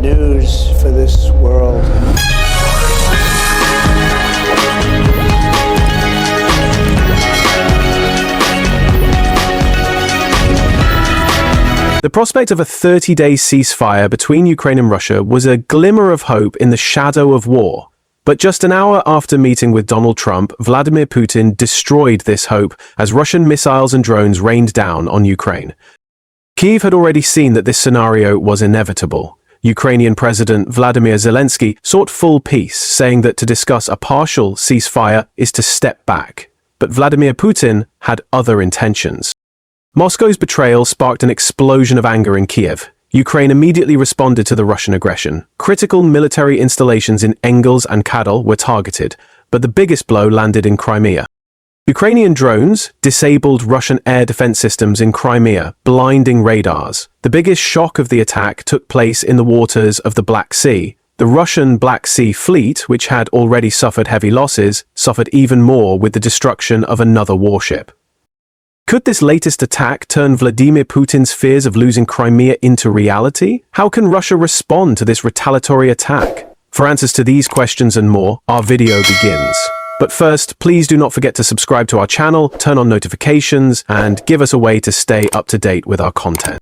news for this world. The prospect of a 30-day ceasefire between Ukraine and Russia was a glimmer of hope in the shadow of war. But just an hour after meeting with Donald Trump, Vladimir Putin destroyed this hope as Russian missiles and drones rained down on Ukraine. Kyiv had already seen that this scenario was inevitable. Ukrainian President Vladimir Zelenskyy sought full peace, saying that to discuss a partial ceasefire is to step back. But Vladimir Putin had other intentions. Moscow's betrayal sparked an explosion of anger in Kyiv. Ukraine immediately responded to the Russian aggression. Critical military installations in Engels and Kadal were targeted, but the biggest blow landed in Crimea. Ukrainian drones disabled Russian air defense systems in Crimea, blinding radars. The biggest shock of the attack took place in the waters of the Black Sea. The Russian Black Sea Fleet, which had already suffered heavy losses, suffered even more with the destruction of another warship. Could this latest attack turn Vladimir Putin's fears of losing Crimea into reality? How can Russia respond to this retaliatory attack? For answers to these questions and more, our video begins. But first, please do not forget to subscribe to our channel, turn on notifications, and give us a way to stay up to date with our content.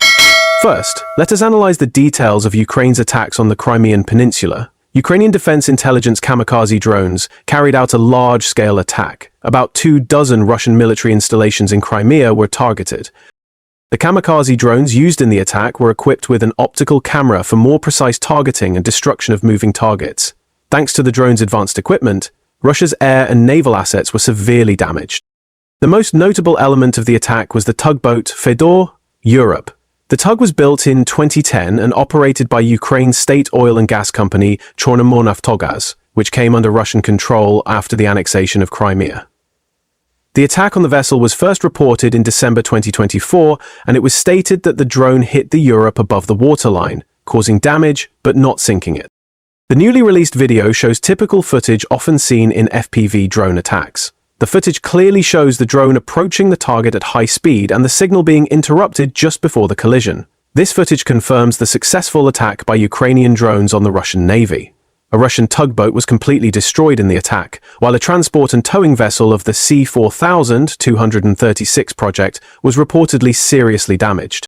First, let us analyze the details of Ukraine's attacks on the Crimean Peninsula. Ukrainian Defense Intelligence kamikaze drones carried out a large-scale attack. About 24 Russian military installations in Crimea were targeted. The kamikaze drones used in the attack were equipped with an optical camera for more precise targeting and destruction of moving targets. Thanks to the drone's advanced equipment, Russia's air and naval assets were severely damaged. The most notable element of the attack was the tugboat Fedor Europe. The tug was built in 2010 and operated by Ukraine's state oil and gas company Chornomornaftogaz, which came under Russian control after the annexation of Crimea. The attack on the vessel was first reported in December 2024, and it was stated that the drone hit the Europe above the waterline, causing damage but not sinking it. The newly released video shows typical footage often seen in FPV drone attacks. The footage clearly shows the drone approaching the target at high speed and the signal being interrupted just before the collision. This footage confirms the successful attack by Ukrainian drones on the Russian Navy. A Russian tugboat was completely destroyed in the attack, while a transport and towing vessel of the C-4236 project was reportedly seriously damaged.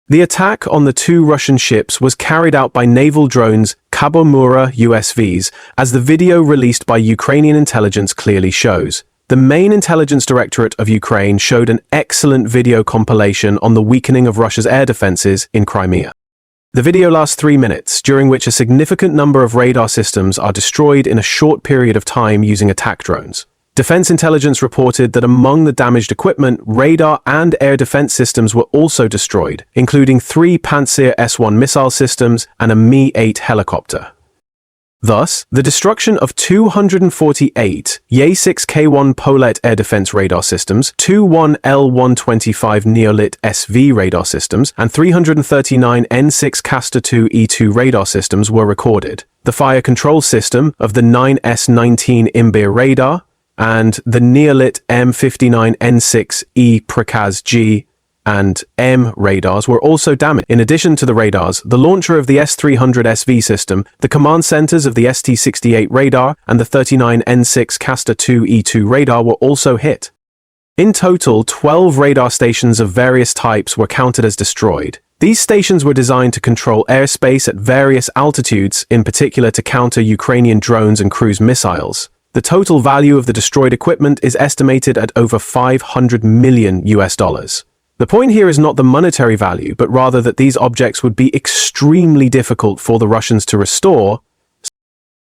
The attack on the two Russian ships was carried out by naval drones Kabomura USVs, as the video released by Ukrainian intelligence clearly shows. The main intelligence directorate of Ukraine showed an excellent video compilation on the weakening of Russia's air defenses in Crimea. The video lasts 3 minutes, during which a significant number of radar systems are destroyed in a short period of time using attack drones. Defense intelligence reported that among the damaged equipment, radar and air defense systems were also destroyed, including 3 Pantsir S-1 missile systems and a Mi-8 helicopter. Thus, the destruction of 248 Ye-6K1 Polet air defense radar systems, 21 L-125 Neolit SV radar systems, and 339 N6 Castor II E2 radar systems were recorded. The fire control system of the 9S-19 Imbir radar and the Neolit M59 N6 E Prikaz G and M radars were also damaged. In addition to the radars, the launcher of the S-300 SV system, the command centers of the ST-68 radar, and the 39 N6 Castor II E2 radar were also hit. In total, 12 radar stations of various types were counted as destroyed. These stations were designed to control airspace at various altitudes, in particular to counter Ukrainian drones and cruise missiles. The total value of the destroyed equipment is estimated at over $500 million. The point here is not the monetary value, but rather that these objects would be extremely difficult for the Russians to restore.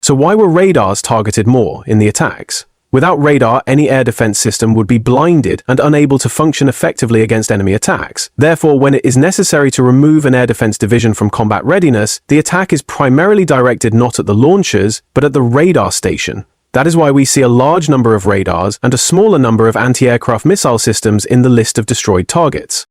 So why were radars targeted more in the attacks? Without radar, any air defense system would be blinded and unable to function effectively against enemy attacks. Therefore, when it is necessary to remove an air defense division from combat readiness, the attack is primarily directed not at the launchers, but at the radar station. That is why we see a large number of radars and a smaller number of anti-aircraft missile systems in the list of destroyed targets.